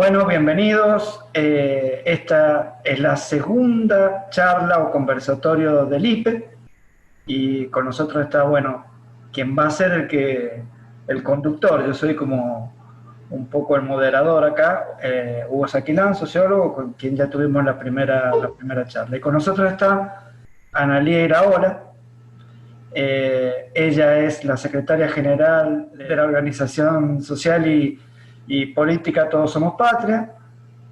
Bueno, bienvenidos. Esta es la segunda charla o conversatorio del IPE y con nosotros está, bueno, quien va a ser el conductor. Yo soy como un poco el moderador acá, Hugo Saquilán, sociólogo, con quien ya tuvimos la primera charla. Y con nosotros está Analía Iraola. Ella es la secretaria general de la organización social y política Todos Somos Patria,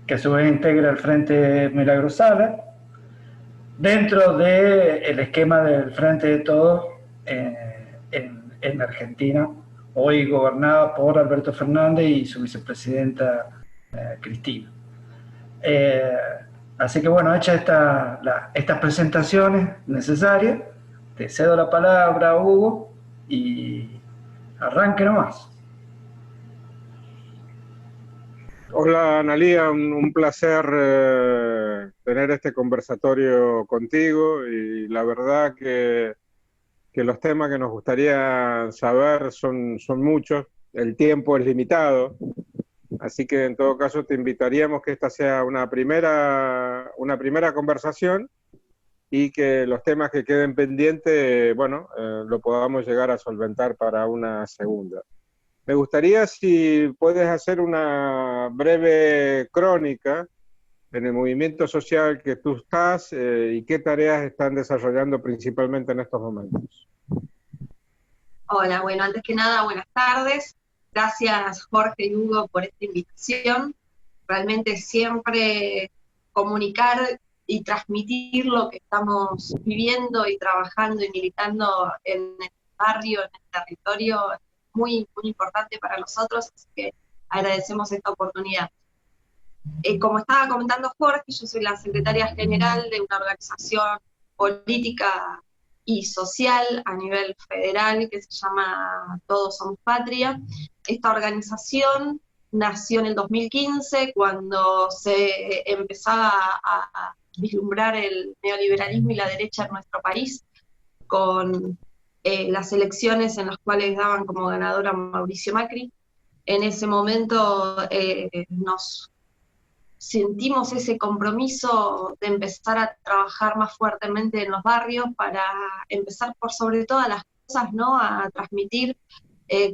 que a su vez integra el Frente Milagro Sala, dentro del esquema del Frente de Todos en Argentina, hoy gobernada por Alberto Fernández y su vicepresidenta Cristina. Así que bueno, hechas estas presentaciones necesarias, te cedo la palabra, Hugo, y arranque nomás. Hola Analía, un placer tener este conversatorio contigo y la verdad que los temas que nos gustaría saber son muchos, el tiempo es limitado, así que en todo caso te invitaríamos que esta sea una primera conversación y que los temas que queden pendientes, lo podamos llegar a solventar para una segunda. Me gustaría si puedes hacer una breve crónica en el movimiento social que tú estás y qué tareas están desarrollando principalmente en estos momentos. Hola, bueno, antes que nada, buenas tardes. Gracias Jorge y Hugo por esta invitación. Realmente siempre comunicar y transmitir lo que estamos viviendo y trabajando y militando en el barrio, en el territorio, es muy importante para nosotros, así que agradecemos esta oportunidad. Como estaba comentando Jorge, yo soy la secretaria general de una organización política y social a nivel federal que se llama Todos Somos Patria. Esta organización nació en el 2015, cuando se empezaba a vislumbrar el neoliberalismo y la derecha en nuestro país, con las elecciones en las cuales daban como ganadora a Mauricio Macri. En ese momento nos sentimos ese compromiso de empezar a trabajar más fuertemente en los barrios para empezar por sobre todas las cosas, ¿no?, a transmitir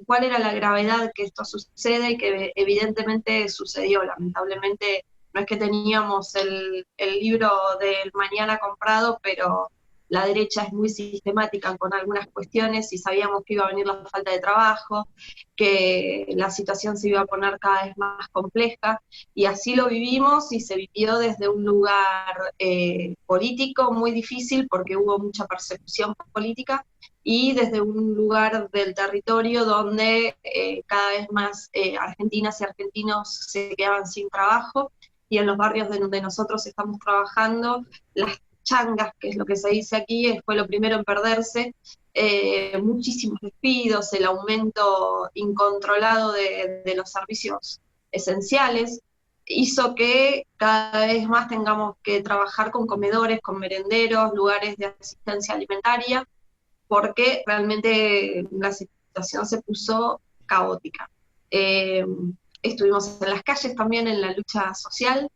cuál era la gravedad que esto sucede y que evidentemente sucedió. Lamentablemente no es que teníamos el libro del mañana comprado, pero la derecha es muy sistemática con algunas cuestiones y sabíamos que iba a venir la falta de trabajo, que la situación se iba a poner cada vez más compleja, y así lo vivimos, y se vivió desde un lugar político muy difícil porque hubo mucha persecución política, y desde un lugar del territorio donde cada vez más argentinas y argentinos se quedaban sin trabajo, y en los barrios donde nosotros estamos trabajando, las changas, que es lo que se dice aquí, fue lo primero en perderse. Muchísimos despidos, el aumento incontrolado de los servicios esenciales, hizo que cada vez más tengamos que trabajar con comedores, con merenderos, lugares de asistencia alimentaria, porque realmente la situación se puso caótica. Estuvimos en las calles también en la lucha social,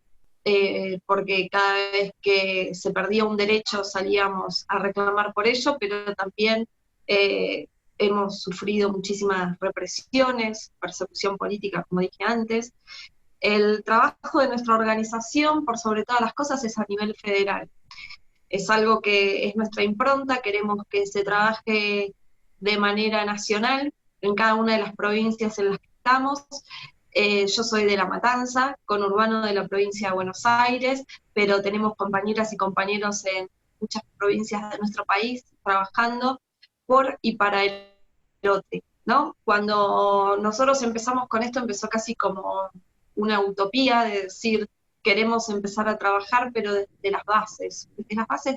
porque cada vez que se perdía un derecho salíamos a reclamar por ello, pero también hemos sufrido muchísimas represiones, persecución política, como dije antes. El trabajo de nuestra organización, por sobre todas las cosas, es a nivel federal. Es algo que es nuestra impronta, queremos que se trabaje de manera nacional en cada una de las provincias en las que estamos. Yo soy de La Matanza, conurbano de la provincia de Buenos Aires, pero tenemos compañeras y compañeros en muchas provincias de nuestro país trabajando por y para el lote, ¿no? Cuando nosotros empezamos con esto, empezó casi como una utopía de decir, queremos empezar a trabajar, pero desde las bases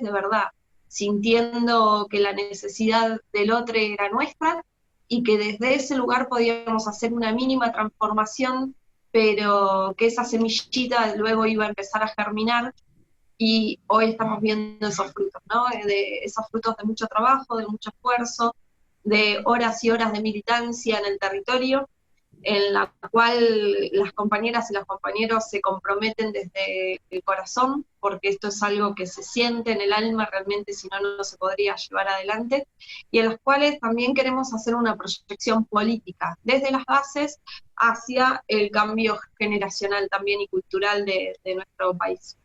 de verdad, sintiendo que la necesidad del otro era nuestra, y que desde ese lugar podíamos hacer una mínima transformación, pero que esa semillita luego iba a empezar a germinar, y hoy estamos viendo esos frutos, ¿no? Esos frutos de mucho trabajo, de mucho esfuerzo, de horas y horas de militancia en el territorio, en la cual las compañeras y los compañeros se comprometen desde el corazón, porque esto es algo que se siente en el alma realmente, si no, no se podría llevar adelante, y en las cuales también queremos hacer una proyección política, desde las bases hacia el cambio generacional también y cultural de nuestro país.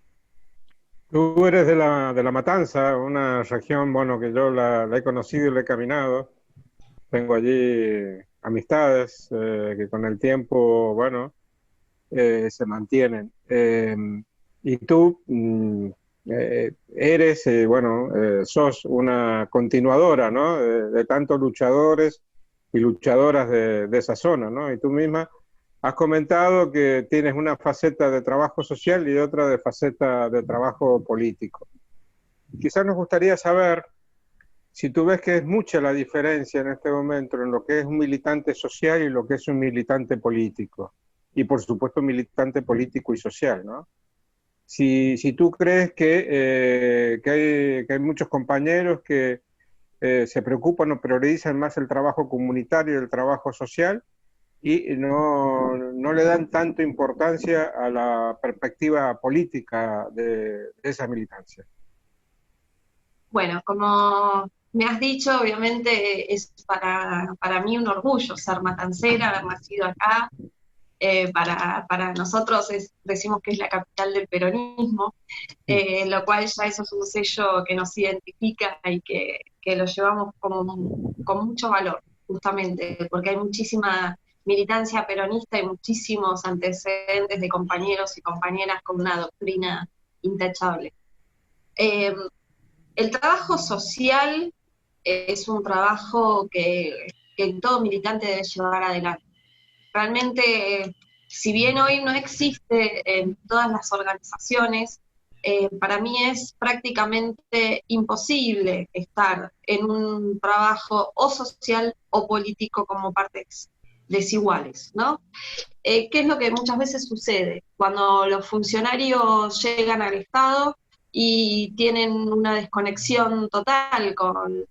Tú eres de La Matanza, una región, bueno, que yo la he conocido y la he caminado. Tengo allí amistades que con el tiempo, bueno, se mantienen. Y tú eres, bueno, sos una continuadora, ¿no? De tantos luchadores y luchadoras de esa zona, ¿no? Y tú misma has comentado que tienes una faceta de trabajo social y otra de faceta de trabajo político. Quizás nos gustaría saber si tú ves que es mucha la diferencia en este momento en lo que es un militante social y lo que es un militante político. Y por supuesto un militante político y social, ¿no? Si tú crees que hay muchos compañeros que se preocupan o priorizan más el trabajo comunitario y el trabajo social y no le dan tanta importancia a la perspectiva política de esa militancia. Bueno, como me has dicho, obviamente es para mí un orgullo ser matancera, haber nacido acá. Para nosotros decimos que es la capital del peronismo, lo cual ya eso es un sello que nos identifica y que lo llevamos con mucho valor, justamente, porque hay muchísima militancia peronista y muchísimos antecedentes de compañeros y compañeras con una doctrina intachable. Eh, el trabajo social es un trabajo que todo militante debe llevar adelante. Realmente, si bien hoy no existe en todas las organizaciones, para mí es prácticamente imposible estar en un trabajo o social o político como partes desiguales, ¿no? ¿Qué es lo que muchas veces sucede? Cuando los funcionarios llegan al Estado y tienen una desconexión total con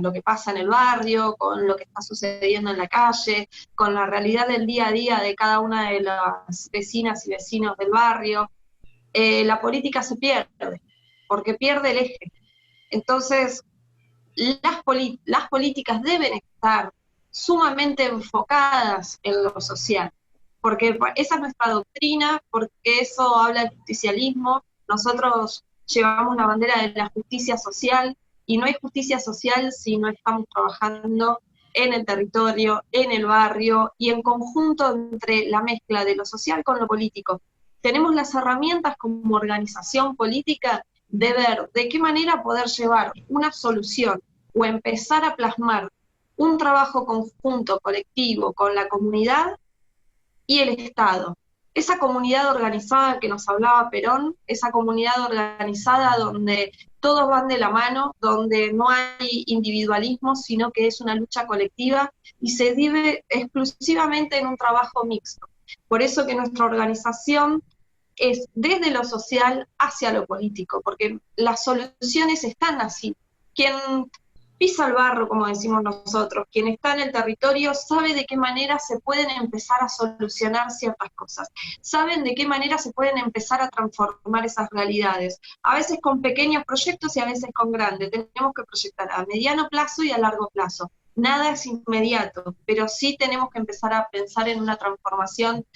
lo que pasa en el barrio, con lo que está sucediendo en la calle, con la realidad del día a día de cada una de las vecinas y vecinos del barrio, la política se pierde, porque pierde el eje. Entonces, las políticas deben estar sumamente enfocadas en lo social, porque esa es nuestra doctrina, porque eso habla del justicialismo. Nosotros llevamos la bandera de la justicia social, y no hay justicia social si no estamos trabajando en el territorio, en el barrio, y en conjunto entre la mezcla de lo social con lo político. Tenemos las herramientas como organización política de ver de qué manera poder llevar una solución o empezar a plasmar un trabajo conjunto, colectivo, con la comunidad y el Estado. Esa comunidad organizada que nos hablaba Perón, esa comunidad organizada donde todos van de la mano, donde no hay individualismo, sino que es una lucha colectiva y se vive exclusivamente en un trabajo mixto. Por eso que nuestra organización es desde lo social hacia lo político, porque las soluciones están así. Quien pisa el barro, como decimos nosotros, quien está en el territorio sabe de qué manera se pueden empezar a solucionar ciertas cosas, saben de qué manera se pueden empezar a transformar esas realidades, a veces con pequeños proyectos y a veces con grandes. Tenemos que proyectar a mediano plazo y a largo plazo. Nada es inmediato, pero sí tenemos que empezar a pensar en una transformación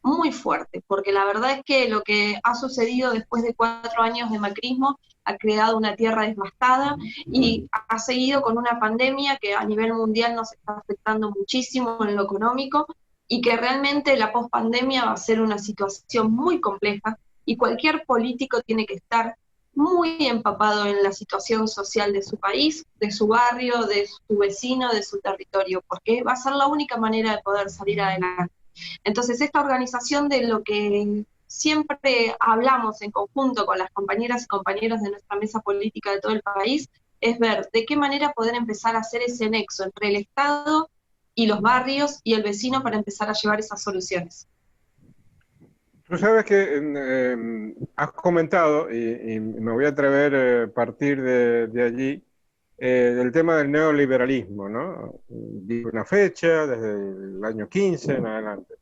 muy fuerte, porque la verdad es que lo que ha sucedido después de 4 años de macrismo ha creado una tierra devastada y ha seguido con una pandemia que a nivel mundial nos está afectando muchísimo en lo económico, y que realmente la pospandemia va a ser una situación muy compleja, y cualquier político tiene que estar muy empapado en la situación social de su país, de su barrio, de su vecino, de su territorio, porque va a ser la única manera de poder salir adelante. Entonces, esta organización, de lo que siempre hablamos en conjunto con las compañeras y compañeros de nuestra mesa política de todo el país, es ver de qué manera poder empezar a hacer ese nexo entre el Estado y los barrios y el vecino para empezar a llevar esas soluciones. Tú sabes que has comentado, y me voy a atrever a partir de allí, del tema del neoliberalismo, ¿no? Digo una fecha, desde el año 15 en adelante.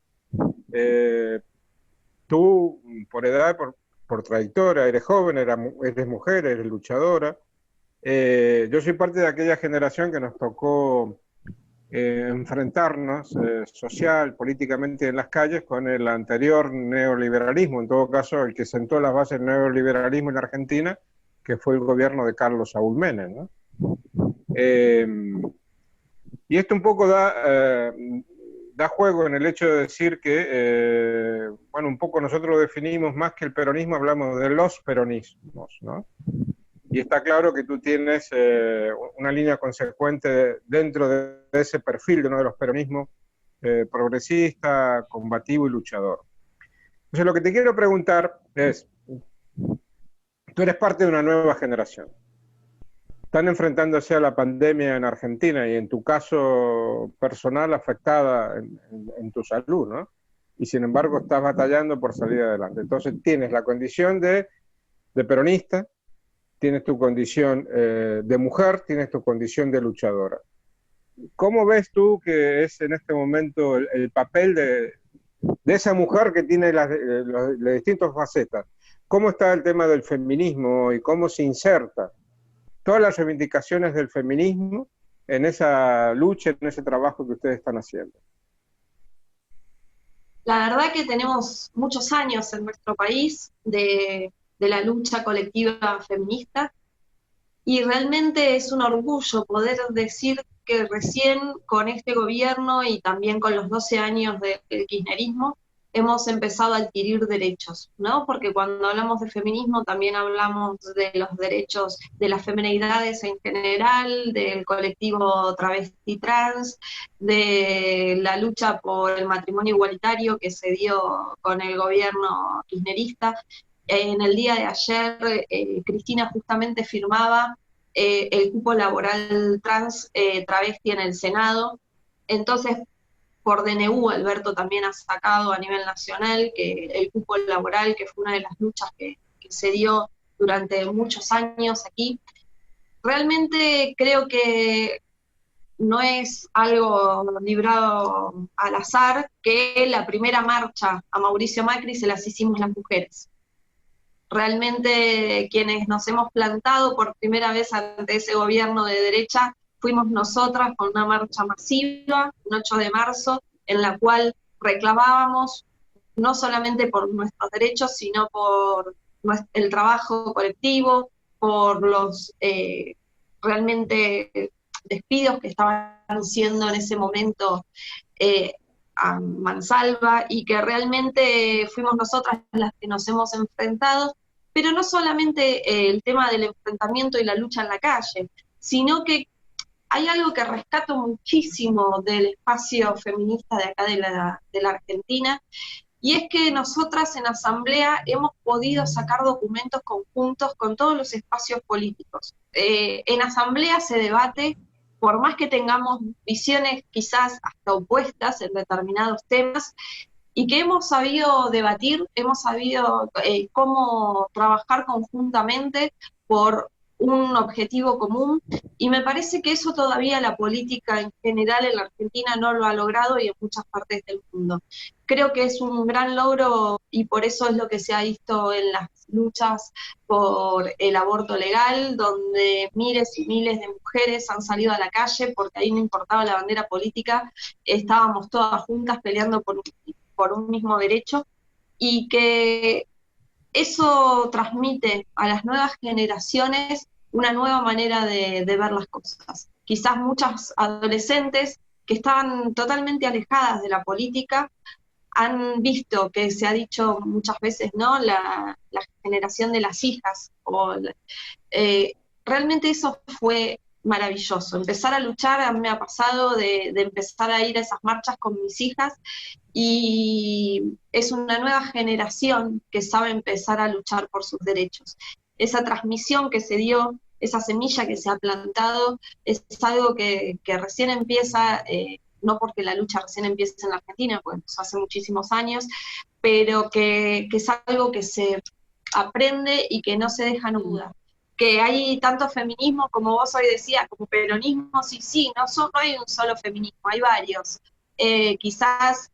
Tú, por edad, por trayectoria, eres joven, eres mujer, eres luchadora. Yo soy parte de aquella generación que nos tocó enfrentarnos social, políticamente en las calles con el anterior neoliberalismo, en todo caso el que sentó las bases del neoliberalismo en Argentina, que fue el gobierno de Carlos Saúl Menem, ¿no? Y esto un poco da juego en el hecho de decir que, bueno, un poco nosotros definimos más que el peronismo, hablamos de los peronismos, ¿no? Y está claro que tú tienes una línea consecuente dentro de ese perfil de uno de los peronismos progresista, combativo y luchador. Entonces lo que te quiero preguntar es, tú eres parte de una nueva generación. Están enfrentándose a la pandemia en Argentina y en tu caso personal afectada en tu salud, ¿no? Y sin embargo estás batallando por salir adelante. Entonces tienes la condición de peronista, tienes tu condición de mujer, tienes tu condición de luchadora. ¿Cómo ves tú que es en este momento el papel de esa mujer que tiene las distintas facetas? ¿Cómo está el tema del feminismo y cómo se inserta todas las reivindicaciones del feminismo en esa lucha, en ese trabajo que ustedes están haciendo? La verdad que tenemos muchos años en nuestro país de la lucha colectiva feminista, y realmente es un orgullo poder decir que recién con este gobierno y también con los 12 años del kirchnerismo hemos empezado a adquirir derechos, ¿no? Porque cuando hablamos de feminismo también hablamos de los derechos de las feminidades en general, del colectivo travesti trans, de la lucha por el matrimonio igualitario que se dio con el gobierno kirchnerista. En el día de ayer, Cristina justamente firmaba el cupo laboral trans travesti en el Senado. Entonces, por DNU, Alberto también ha sacado a nivel nacional que el cupo laboral, que fue una de las luchas que se dio durante muchos años aquí. Realmente creo que no es algo librado al azar que la primera marcha a Mauricio Macri se las hicimos las mujeres. Realmente quienes nos hemos plantado por primera vez ante ese gobierno de derecha fuimos nosotras con una marcha masiva, un 8 de marzo, en la cual reclamábamos no solamente por nuestros derechos, sino por el trabajo colectivo, por los realmente despidos que estaban haciendo en ese momento a mansalva, y que realmente fuimos nosotras las que nos hemos enfrentado, pero no solamente el tema del enfrentamiento y la lucha en la calle, sino que hay algo que rescato muchísimo del espacio feminista de acá de la Argentina, y es que nosotras en asamblea hemos podido sacar documentos conjuntos con todos los espacios políticos. En asamblea se debate, por más que tengamos visiones quizás hasta opuestas en determinados temas, y que hemos sabido debatir, hemos sabido cómo trabajar conjuntamente por un objetivo común, y me parece que eso todavía la política en general en la Argentina no lo ha logrado, y en muchas partes del mundo. Creo que es un gran logro, y por eso es lo que se ha visto en las luchas por el aborto legal, donde miles y miles de mujeres han salido a la calle, porque ahí no importaba la bandera política, estábamos todas juntas peleando por un mismo derecho, y que eso transmite a las nuevas generaciones una nueva manera de ver las cosas. Quizás muchas adolescentes que estaban totalmente alejadas de la política han visto, que se ha dicho muchas veces, ¿no?, la generación de las hijas. Realmente eso fue maravilloso. Empezar a luchar, a mí me ha pasado de empezar a ir a esas marchas con mis hijas, y es una nueva generación que sabe empezar a luchar por sus derechos. Esa transmisión que se dio, esa semilla que se ha plantado, es algo que recién empieza, no porque la lucha recién empieza en la Argentina, pues hace muchísimos años, pero que es algo que se aprende y que no se deja en duda. que hay tanto feminismo, como vos hoy decías, como peronismo, sí, no hay un solo feminismo, hay varios. Quizás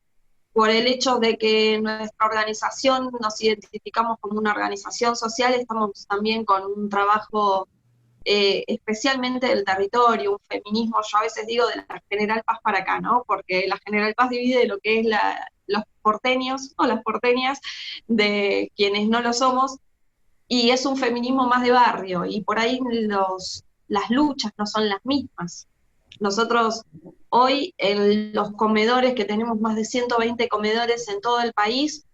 por el hecho de que nuestra organización nos identificamos como una organización social, estamos también con un trabajo especialmente del territorio, un feminismo, yo a veces digo de la General Paz para acá, ¿no? Porque la General Paz divide lo que es los porteños o las porteñas de quienes no lo somos, y es un feminismo más de barrio, y por ahí las luchas no son las mismas. Nosotros hoy en los comedores, que tenemos más de 120 comedores en todo el país,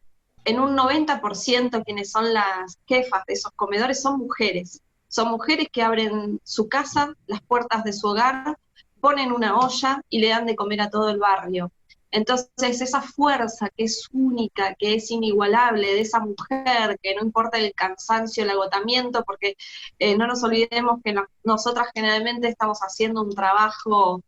en un 90% quienes son las jefas de esos comedores son mujeres. Son mujeres que abren su casa, las puertas de su hogar, ponen una olla y le dan de comer a todo el barrio. Entonces, esa fuerza que es única, que es inigualable de esa mujer, que no importa el cansancio, el agotamiento, porque no nos olvidemos que nosotras generalmente estamos haciendo un trabajo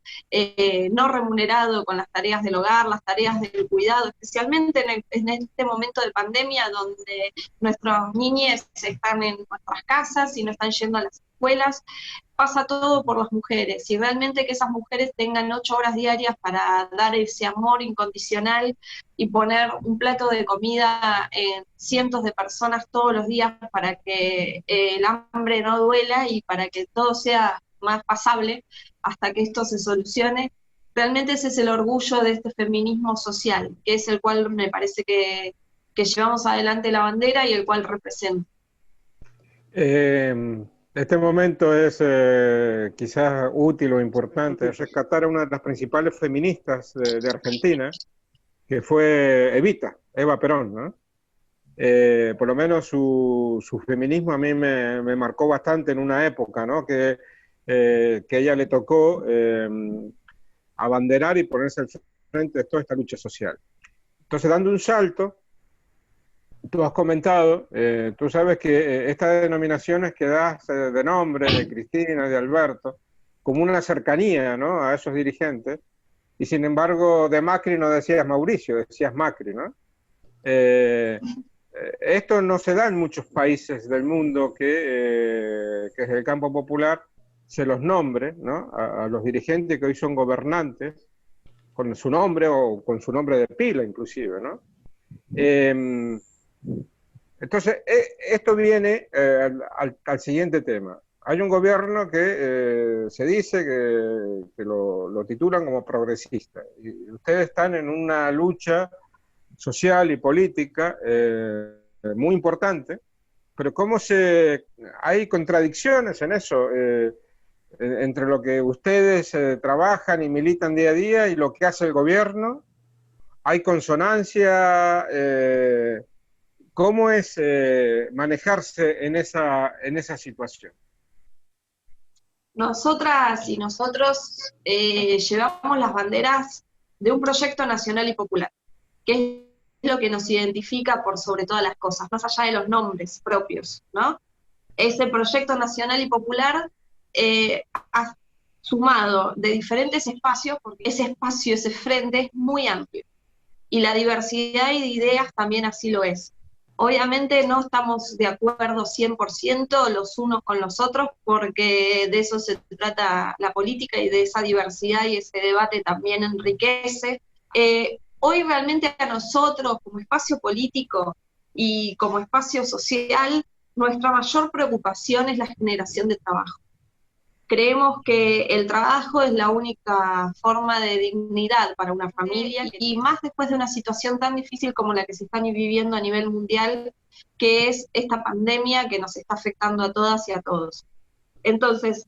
no remunerado con las tareas del hogar, las tareas del cuidado, especialmente en este momento de pandemia donde nuestros niños están en nuestras casas y no están yendo a las escuelas. Pasa todo por las mujeres, y realmente que esas mujeres tengan 8 horas diarias para dar ese amor incondicional y poner un plato de comida en cientos de personas todos los días para que el hambre no duela y para que todo sea más pasable hasta que esto se solucione. Realmente ese es el orgullo de este feminismo social, que es el cual me parece que llevamos adelante la bandera y el cual representa. Este momento es quizás útil o importante rescatar a una de las principales feministas de Argentina, que fue Eva Perón, ¿no? Por lo menos su feminismo a mí me marcó bastante en una época, ¿no? Que ella le tocó abanderar y ponerse al frente de toda esta lucha social. Entonces, dando un salto, tú has comentado, tú sabes que estas denominaciones que das de nombre, de Cristina, de Alberto, como una cercanía, ¿no?, a esos dirigentes, y sin embargo de Macri no decías Mauricio, decías Macri, ¿no? Esto no se da en muchos países del mundo que desde el campo popular se los nombre, ¿no?, a los dirigentes que hoy son gobernantes, con su nombre o con su nombre de pila inclusive, ¿no? Entonces, esto viene al siguiente tema. Hay un gobierno que se dice que lo titulan como progresista. Y ustedes están en una lucha social y política muy importante, pero hay contradicciones en eso, entre lo que ustedes trabajan y militan día a día y lo que hace el gobierno. Hay consonancia. ¿Cómo es manejarse en esa situación? Nosotras y nosotros llevamos las banderas de un proyecto nacional y popular, que es lo que nos identifica por sobre todas las cosas, más allá de los nombres propios, ¿no? Ese proyecto nacional y popular ha sumado de diferentes espacios, porque ese espacio, ese frente es muy amplio, y la diversidad de ideas también así lo es. Obviamente no estamos de acuerdo 100% los unos con los otros, porque de eso se trata la política, y de esa diversidad y ese debate también enriquece. Hoy realmente a nosotros, como espacio político y como espacio social, nuestra mayor preocupación es la generación de trabajo. Creemos que el trabajo es la única forma de dignidad para una familia, y más después de una situación tan difícil como la que se está viviendo a nivel mundial, que es esta pandemia que nos está afectando a todas y a todos. Entonces,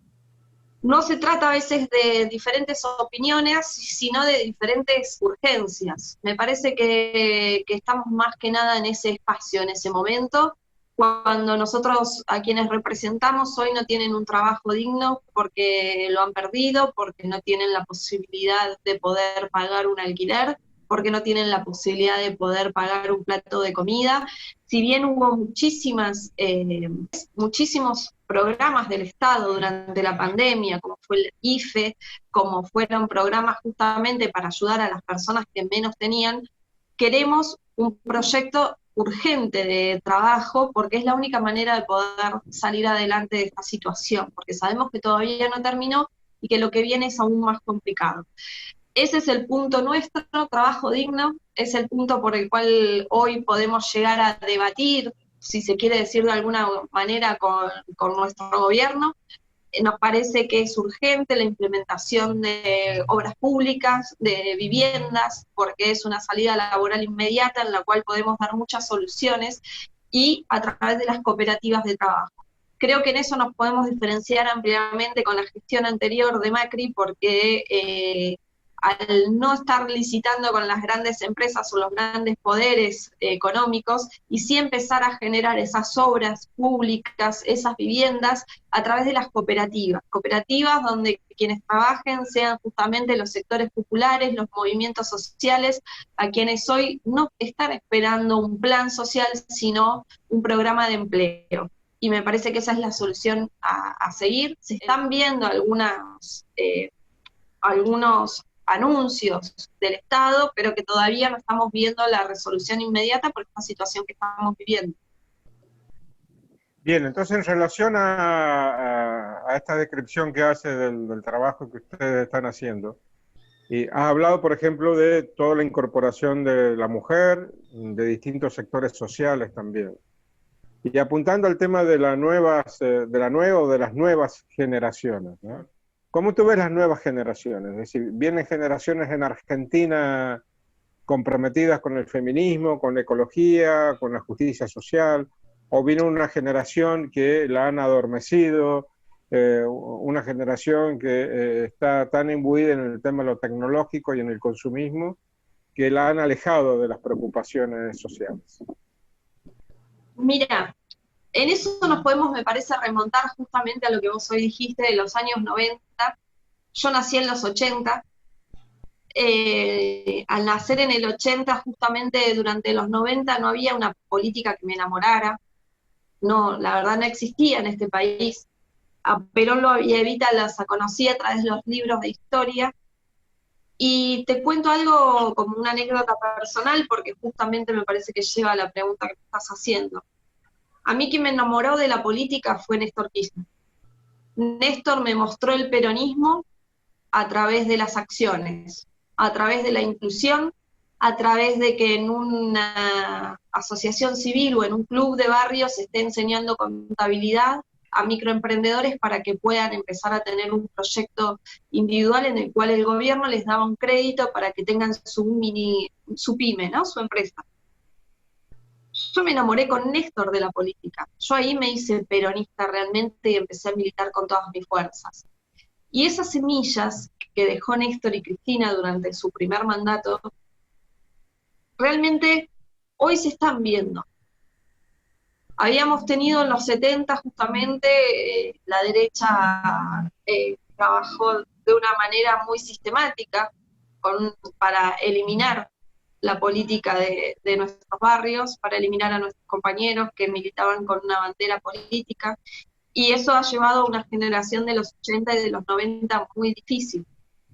no se trata a veces de diferentes opiniones, sino de diferentes urgencias. Me parece que estamos más que nada en ese espacio, en ese momento, cuando nosotros, a quienes representamos hoy, no tienen un trabajo digno porque lo han perdido, porque no tienen la posibilidad de poder pagar un alquiler, porque no tienen la posibilidad de poder pagar un plato de comida. Si bien hubo muchísimos programas del Estado durante la pandemia, como fue el IFE, como fueron programas justamente para ayudar a las personas que menos tenían, queremos un proyecto urgente de trabajo, porque es la única manera de poder salir adelante de esta situación, porque sabemos que todavía no terminó y que lo que viene es aún más complicado. Ese es el punto nuestro, trabajo digno, es el punto por el cual hoy podemos llegar a debatir, si se quiere decir de alguna manera, con nuestro gobierno. Nos parece que es urgente la implementación de obras públicas, de viviendas, porque es una salida laboral inmediata en la cual podemos dar muchas soluciones, y a través de las cooperativas de trabajo. Creo que en eso nos podemos diferenciar ampliamente con la gestión anterior de Macri, porque al no estar licitando con las grandes empresas o los grandes poderes económicos, y sí empezar a generar esas obras públicas, esas viviendas, a través de las cooperativas donde quienes trabajen sean justamente los sectores populares, los movimientos sociales, a quienes hoy no están esperando un plan social, sino un programa de empleo. Y me parece que esa es la solución a seguir. Se están viendo algunos anuncios del Estado, pero que todavía no estamos viendo la resolución inmediata por esta situación que estamos viviendo. Bien, entonces en relación a esta descripción que hace del trabajo que ustedes están haciendo, y has hablado, por ejemplo, de toda la incorporación de la mujer, de distintos sectores sociales también. Y apuntando al tema de las nuevas generaciones, ¿no? ¿Cómo tú ves las nuevas generaciones? Es decir, vienen generaciones en Argentina comprometidas con el feminismo, con la ecología, con la justicia social, o viene una generación que la han adormecido, una generación que está tan imbuida en el tema de lo tecnológico y en el consumismo, que la han alejado de las preocupaciones sociales. Mira, en eso nos podemos, me parece, remontar justamente a lo que vos hoy dijiste de los años 90. Yo nací en los 80. Al nacer en el 80, justamente durante los 90, no había una política que me enamorara. No, la verdad no existía en este país. A Perón y a Evita las conocí a través de los libros de historia. Y te cuento algo como una anécdota personal, porque justamente me parece que lleva a la pregunta que me estás haciendo. A mí quien me enamoró de la política fue Néstor Kirchner. Néstor me mostró el peronismo a través de las acciones, a través de la inclusión, a través de que en una asociación civil o en un club de barrio se esté enseñando contabilidad a microemprendedores para que puedan empezar a tener un proyecto individual en el cual el gobierno les daba un crédito para que tengan su pyme, ¿no? Su empresa. Yo me enamoré con Néstor de la política. Yo ahí me hice peronista realmente y empecé a militar con todas mis fuerzas. Y esas semillas que dejó Néstor y Cristina durante su primer mandato, realmente hoy se están viendo. Habíamos tenido en los 70 justamente la derecha trabajó de una manera muy sistemática para eliminar la política de nuestros barrios, para eliminar a nuestros compañeros que militaban con una bandera política, y eso ha llevado a una generación de los 80 y de los 90 muy difícil.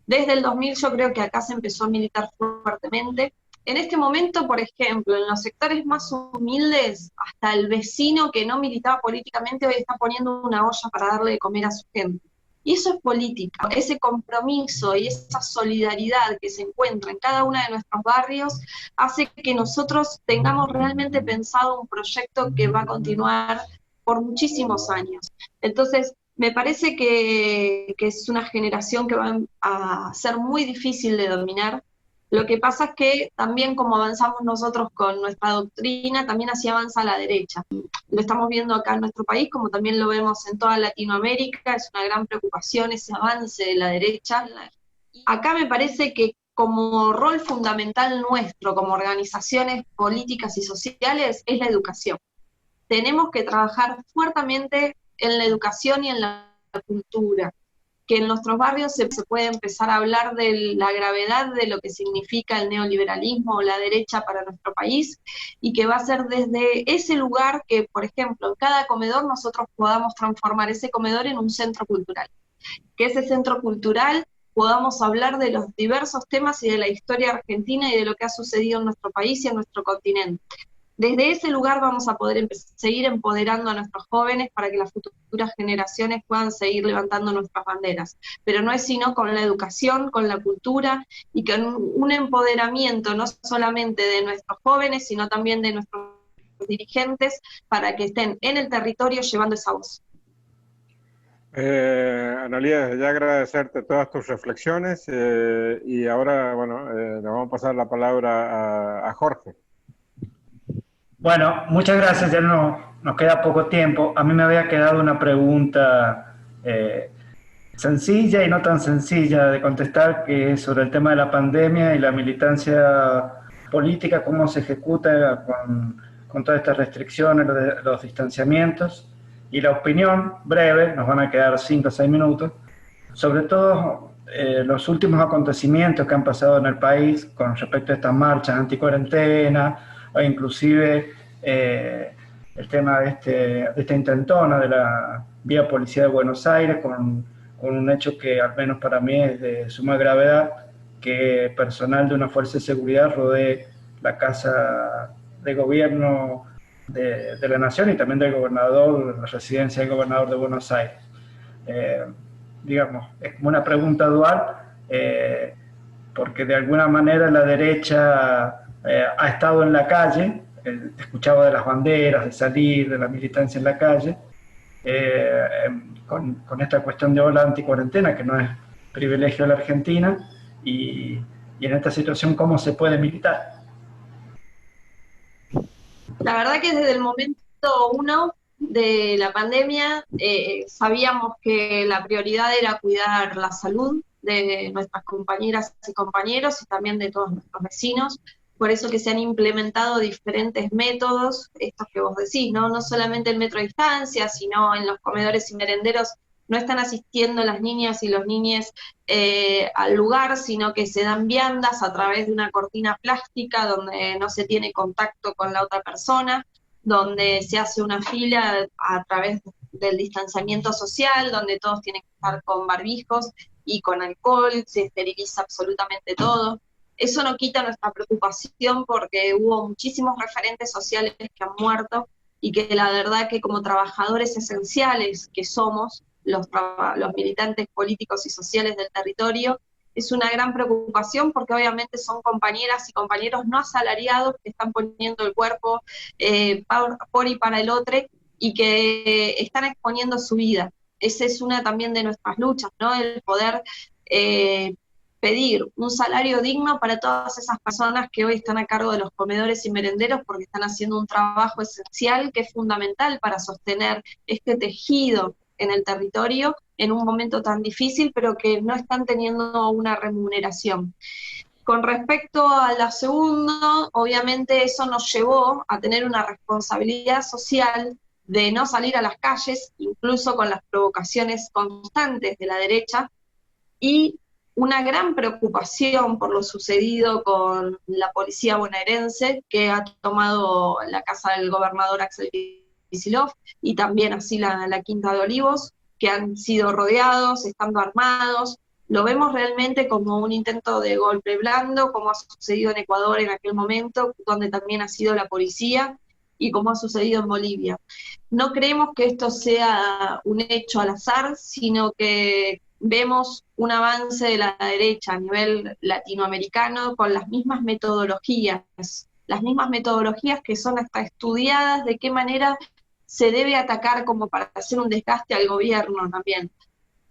Desde el 2000 yo creo que acá se empezó a militar fuertemente. En este momento, por ejemplo, en los sectores más humildes, hasta el vecino que no militaba políticamente hoy está poniendo una olla para darle de comer a su gente. Y eso es política, ese compromiso y esa solidaridad que se encuentra en cada uno de nuestros barrios hace que nosotros tengamos realmente pensado un proyecto que va a continuar por muchísimos años. Entonces, me parece que es una generación que va a ser muy difícil de dominar. Lo que pasa es que también como avanzamos nosotros con nuestra doctrina, también así avanza la derecha. Lo estamos viendo acá en nuestro país, como también lo vemos en toda Latinoamérica, es una gran preocupación ese avance de la derecha. Acá me parece que como rol fundamental nuestro, como organizaciones políticas y sociales, es la educación. Tenemos que trabajar fuertemente en la educación y en la cultura, que en nuestros barrios se puede empezar a hablar de la gravedad de lo que significa el neoliberalismo o la derecha para nuestro país, y que va a ser desde ese lugar que, por ejemplo, en cada comedor nosotros podamos transformar ese comedor en un centro cultural. Que ese centro cultural podamos hablar de los diversos temas y de la historia argentina y de lo que ha sucedido en nuestro país y en nuestro continente. Desde ese lugar vamos a poder seguir empoderando a nuestros jóvenes para que las futuras generaciones puedan seguir levantando nuestras banderas. Pero no es sino con la educación, con la cultura y con un empoderamiento no solamente de nuestros jóvenes, sino también de nuestros dirigentes para que estén en el territorio llevando esa voz. Analía, desde ya agradecerte todas tus reflexiones y ahora, bueno, le vamos a pasar la palabra a Jorge. Bueno, muchas gracias, ya nos queda poco tiempo. A mí me había quedado una pregunta sencilla y no tan sencilla de contestar, que es sobre el tema de la pandemia y la militancia política, cómo se ejecuta con todas estas restricciones, los distanciamientos, y la opinión breve, nos van a quedar 5 o 6 minutos, sobre todo los últimos acontecimientos que han pasado en el país con respecto a estas marchas anticuarentena, o inclusive el tema de esta intentona de la vía policía de Buenos Aires, con un hecho que al menos para mí es de suma gravedad, que personal de una fuerza de seguridad rodee la casa de gobierno de la nación y también del gobernador, la residencia del gobernador de Buenos Aires. Digamos, es como una pregunta dual, porque de alguna manera la derecha ha estado en la calle, escuchaba de las banderas, de salir, de la militancia en la calle, con esta cuestión de ola anticuarentena, que no es privilegio de la Argentina, y en esta situación, ¿cómo se puede militar? La verdad que desde el momento 1 de la pandemia sabíamos que la prioridad era cuidar la salud de nuestras compañeras y compañeros y también de todos nuestros vecinos. Por eso que se han implementado diferentes métodos, estos que vos decís, ¿no? No solamente el metro a distancia, sino en los comedores y merenderos no están asistiendo las niñas y los niñes al lugar, sino que se dan viandas a través de una cortina plástica donde no se tiene contacto con la otra persona, donde se hace una fila a través del distanciamiento social, donde todos tienen que estar con barbijos y con alcohol, se esteriliza absolutamente todo. Eso no quita nuestra preocupación porque hubo muchísimos referentes sociales que han muerto y que la verdad que como trabajadores esenciales que somos, los militantes políticos y sociales del territorio, es una gran preocupación porque obviamente son compañeras y compañeros no asalariados que están poniendo el cuerpo por y para el otro y que están exponiendo su vida. Esa es una también de nuestras luchas, ¿no? El poder pedir un salario digno para todas esas personas que hoy están a cargo de los comedores y merenderos porque están haciendo un trabajo esencial que es fundamental para sostener este tejido en el territorio en un momento tan difícil, pero que no están teniendo una remuneración. Con respecto a la segunda, obviamente eso nos llevó a tener una responsabilidad social de no salir a las calles, incluso con las provocaciones constantes de la derecha, y una gran preocupación por lo sucedido con la policía bonaerense, que ha tomado la casa del gobernador Axel Kicillof, y también así la Quinta de Olivos, que han sido rodeados, estando armados. Lo vemos realmente como un intento de golpe blando, como ha sucedido en Ecuador en aquel momento, donde también ha sido la policía, y como ha sucedido en Bolivia. No creemos que esto sea un hecho al azar, sino que vemos un avance de la derecha a nivel latinoamericano con las mismas metodologías que son hasta estudiadas de qué manera se debe atacar como para hacer un desgaste al gobierno también.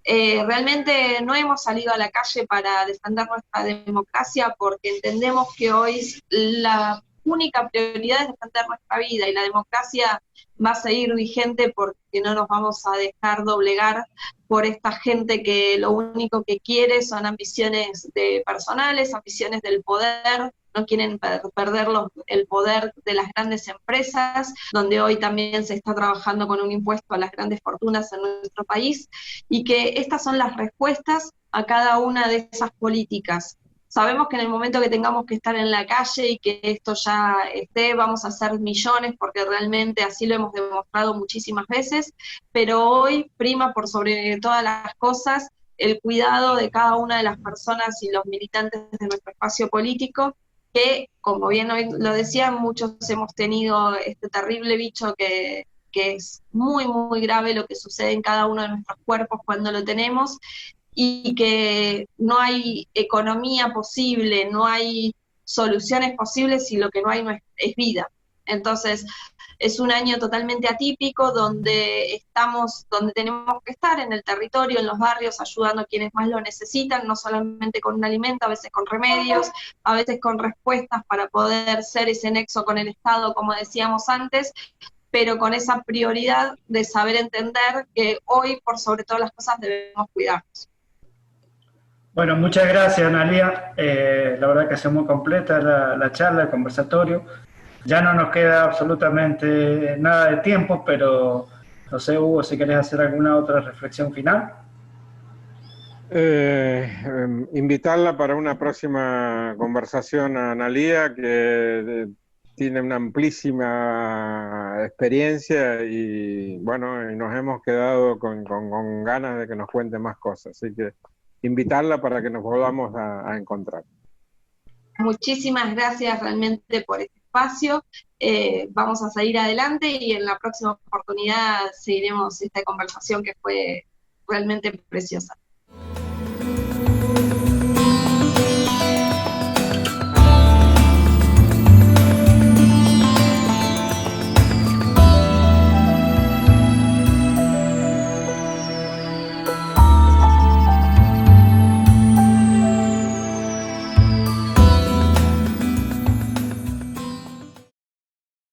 Realmente no hemos salido a la calle para defender nuestra democracia porque entendemos que hoy la única prioridad es defender nuestra vida y la democracia va a seguir vigente porque no nos vamos a dejar doblegar por esta gente que lo único que quiere son ambiciones personales, ambiciones del poder, no quieren perder el poder de las grandes empresas, donde hoy también se está trabajando con un impuesto a las grandes fortunas en nuestro país, y que estas son las respuestas a cada una de esas políticas. Sabemos que en el momento que tengamos que estar en la calle y que esto ya esté, vamos a hacer millones, porque realmente así lo hemos demostrado muchísimas veces, pero hoy prima por sobre todas las cosas el cuidado de cada una de las personas y los militantes de nuestro espacio político, que, como bien hoy lo decía, muchos hemos tenido este terrible bicho que es muy, muy grave lo que sucede en cada uno de nuestros cuerpos cuando lo tenemos, y que no hay economía posible, no hay soluciones posibles si lo que no hay no es vida. Entonces, es un año totalmente atípico donde tenemos que estar en el territorio, en los barrios, ayudando a quienes más lo necesitan, no solamente con un alimento, a veces con remedios, a veces con respuestas para poder ser ese nexo con el Estado, como decíamos antes, pero con esa prioridad de saber entender que hoy, por sobre todas las cosas, debemos cuidarnos. Bueno, muchas gracias, Analía. La verdad que ha sido muy completa la charla, el conversatorio. Ya no nos queda absolutamente nada de tiempo, pero no sé, Hugo, si querés hacer alguna otra reflexión final. Invitarla para una próxima conversación a Analía, que tiene una amplísima experiencia y bueno, y nos hemos quedado con ganas de que nos cuente más cosas. Así que invitarla para que nos volvamos a encontrar. Muchísimas gracias realmente por este espacio. Vamos a seguir adelante y en la próxima oportunidad seguiremos esta conversación que fue realmente preciosa.